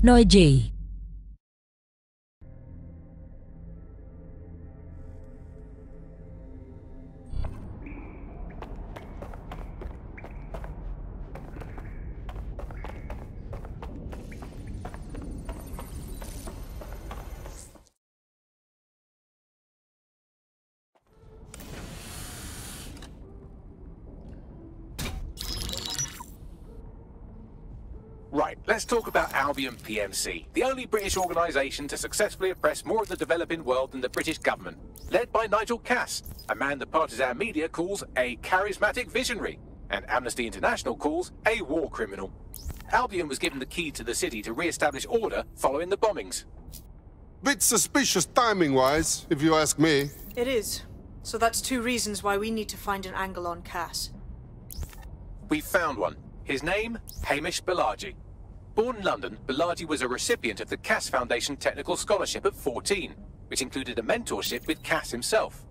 NoeG. Right, let's talk about Albion PMC, the only British organisation to successfully oppress more of the developing world than the British government, led by Nigel Cass, a man the partisan media calls a charismatic visionary, and Amnesty International calls a war criminal. Albion was given the key to the city to re-establish order following the bombings. Bit suspicious timing-wise, if you ask me. It is. So that's two reasons why we need to find an angle on Cass. We've found one. His name, Hamish Balaji. Born in London, Balaji was a recipient of the Cass Foundation Technical Scholarship at 14, which included a mentorship with Cass himself.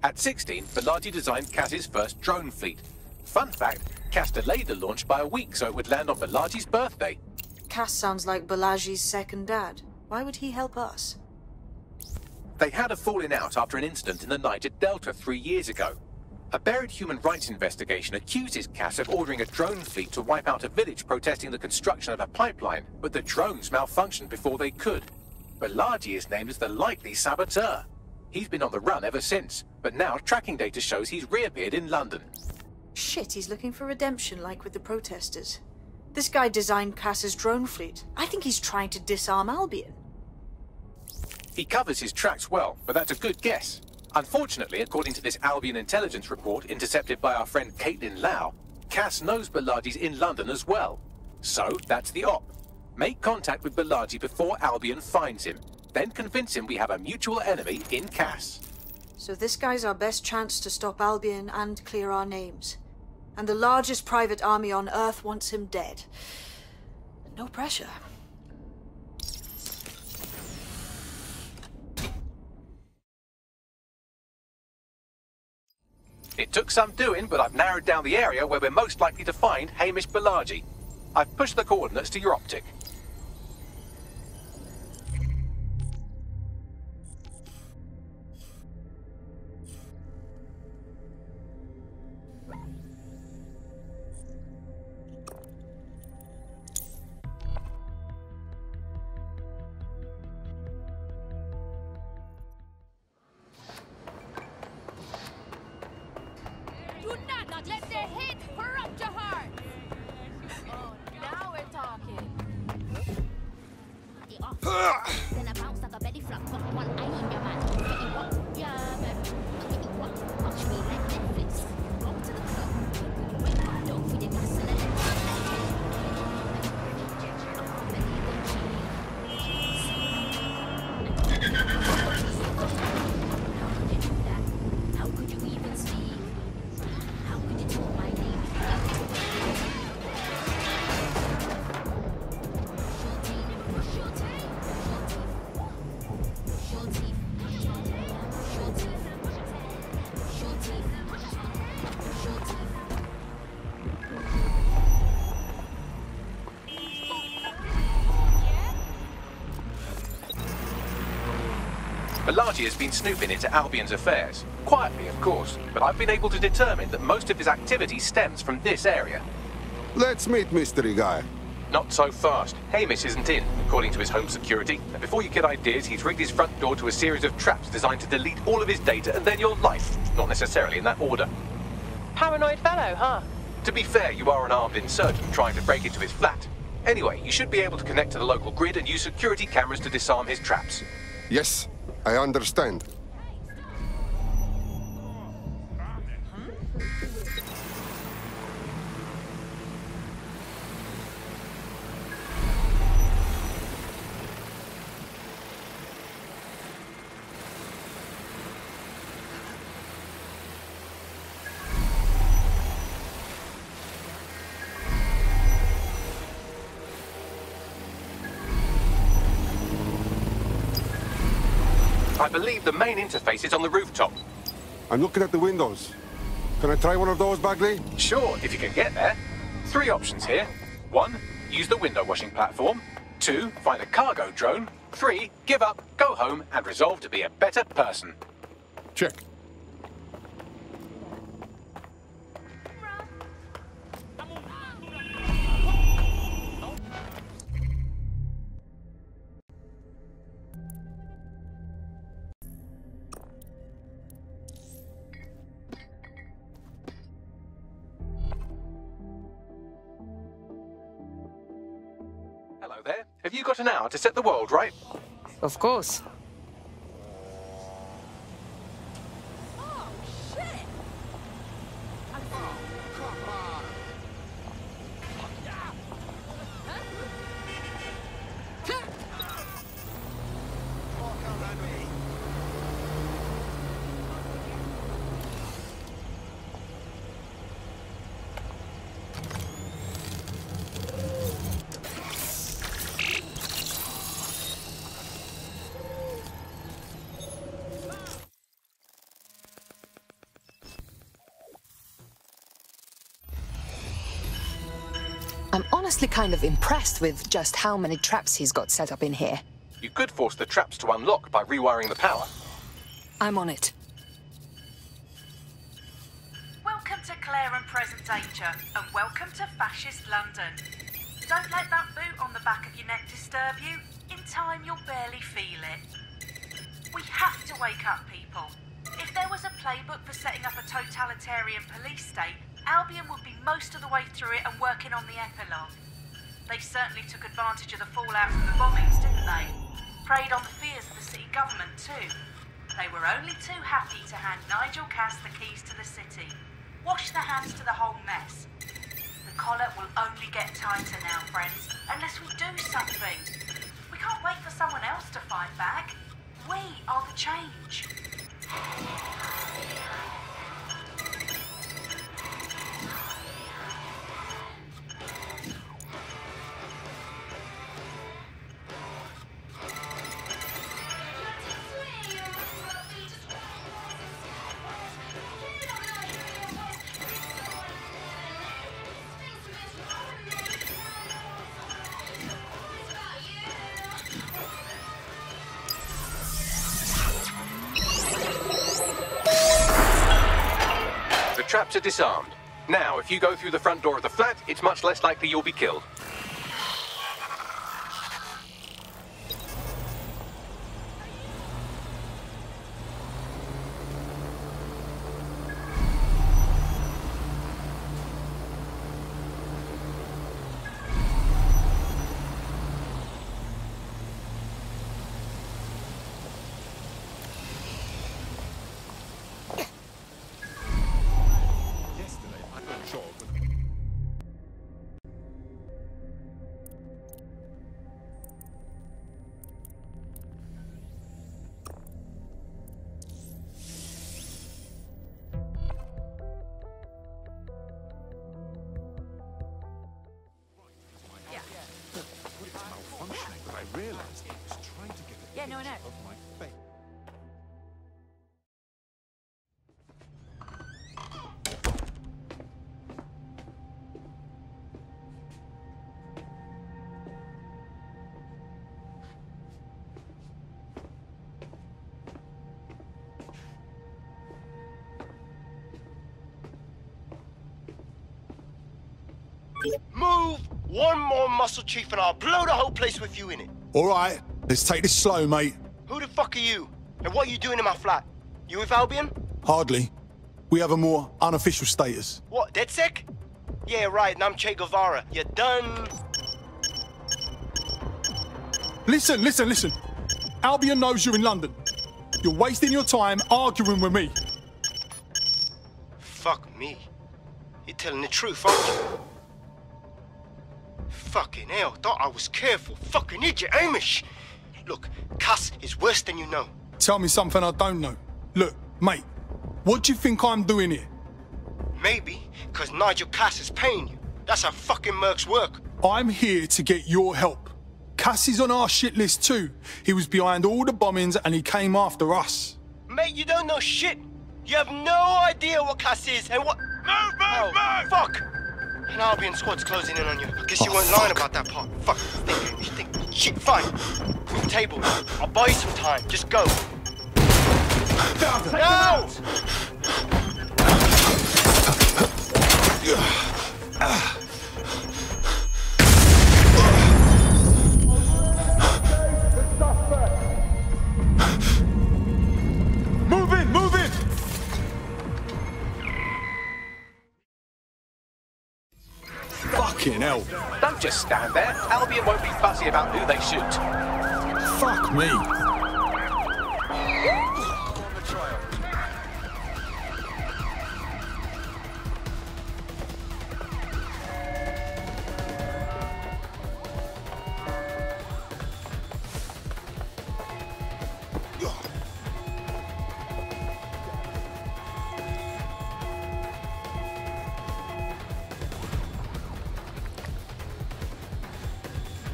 At 16, Balaji designed Cass's first drone fleet. Fun fact, Cass delayed the launch by a week so it would land on Balaji's birthday. Cass sounds like Balaji's second dad. Why would he help us? They had a falling out after an incident in the Niger Delta 3 years ago. A buried human rights investigation accuses Cass of ordering a drone fleet to wipe out a village protesting the construction of a pipeline, but the drones malfunctioned before they could. Balaji is named as the likely saboteur. He's been on the run ever since, but now tracking data shows he's reappeared in London. Shit, he's looking for redemption like with the protesters. This guy designed Cass's drone fleet. I think he's trying to disarm Albion. He covers his tracks well, but that's a good guess. Unfortunately, according to this Albion intelligence report intercepted by our friend Caitlin Lau, Cass knows Balaji's in London as well. So, that's the op. Make contact with Balaji before Albion finds him. Then convince him we have a mutual enemy in Cass. So this guy's our best chance to stop Albion and clear our names. And the largest private army on Earth wants him dead. No pressure. It took some doing, but I've narrowed down the area where we're most likely to find Hamish Balaji. I've pushed the coordinates to your optic. Do not let their hate corrupt your heart. Oh, now we're talking. Then I bounce like a belly flop, got one eye in your man. Getting what? Yeah, baby. Getting what? Watch me like Netflix. Walk to the club. Don't feed the gas and let How could you even see? How could you talk my name? Balaji has been snooping into Albion's affairs. Quietly, of course, but I've been able to determine that most of his activity stems from this area. Let's meet mystery guy. Not so fast. Hamish isn't in, according to his home security. And before you get ideas, he's rigged his front door to a series of traps designed to delete all of his data and then your life. Not necessarily in that order. Paranoid fellow, huh? To be fair, you are an armed insurgent trying to break into his flat. Anyway, you should be able to connect to the local grid and use security cameras to disarm his traps. Yes, I understand. I believe the main interface is on the rooftop. I'm looking at the windows. Can I try one of those, Bagley? Sure, if you can get there. 3 options here. 1, use the window washing platform. 2, find a cargo drone. 3, give up, go home, and resolve to be a better person. Check. Hello there. Have you got an hour to set the world right? Of course. I'm honestly kind of impressed with just how many traps he's got set up in here. You could force the traps to unlock by rewiring the power. I'm on it. Welcome to Claire and Present Danger, and welcome to Fascist London. Don't let that boot on the back of your neck disturb you. In time, you'll barely feel it. We have to wake up, people. If there was a playbook for setting up a totalitarian police state, Albion would be most of the way through it and working on the epilogue. They certainly took advantage of the fallout from the bombings, didn't they? Preyed on the fears of the city government too. They were only too happy to hand Nigel Cass the keys to the city. Wash their hands to the whole mess. The collar will only get tighter now, friends, unless we do something. We can't wait for someone else to fight back. We are the change. Traps are disarmed. Now, if you go through the front door of the flat, it's much less likely you'll be killed. Move! One more muscle chief and I'll blow the whole place with you in it. All right, let's take this slow, mate. Who the fuck are you? And what are you doing in my flat? You with Albion? Hardly. We have a more unofficial status. What, DedSec? Yeah, right, and I'm Che Guevara. You're done. Listen. Albion knows you're in London. You're wasting your time arguing with me. Fuck me. You're telling the truth, aren't you? Fucking hell, thought I was careful. Fucking idiot, Amish. Look, Cass is worse than you know. Tell me something I don't know. Look, mate, what do you think I'm doing here? Maybe, because Nigel Cass is paying you. That's how fucking mercs work. I'm here to get your help. Cass is on our shit list too. He was behind all the bombings and he came after us. Mate, you don't know shit. You have no idea what Cass is and what... Move! Fuck! And an Albion squad's closing in on you. I guess you weren't lying about that part. Fuck, think. Shit, fine. Move the table. I'll buy you some time. Just go. No! Move in! Fucking hell. Don't just stand there. Albion won't be fussy about who they shoot. Fuck me.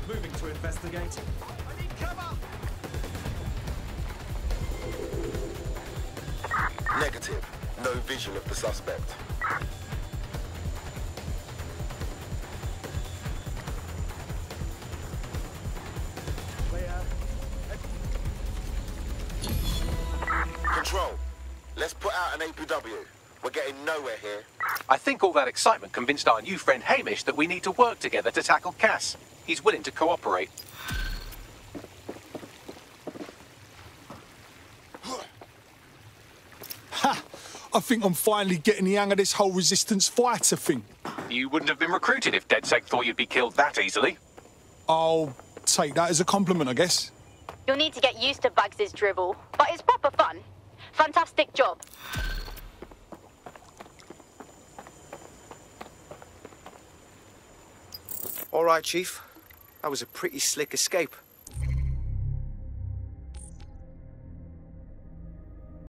Moving to investigate. I need cover! Negative. No vision of the suspect. Control. Let's put out an APW. We're getting nowhere here. I think all that excitement convinced our new friend Hamish that we need to work together to tackle Cass. He's willing to cooperate. Ha! I think I'm finally getting the hang of this whole resistance fighter thing. You wouldn't have been recruited if DedSec thought you'd be killed that easily. I'll take that as a compliment, I guess. You'll need to get used to Bugs' dribble, but it's proper fun. Fantastic job. All right, Chief. That was a pretty slick escape.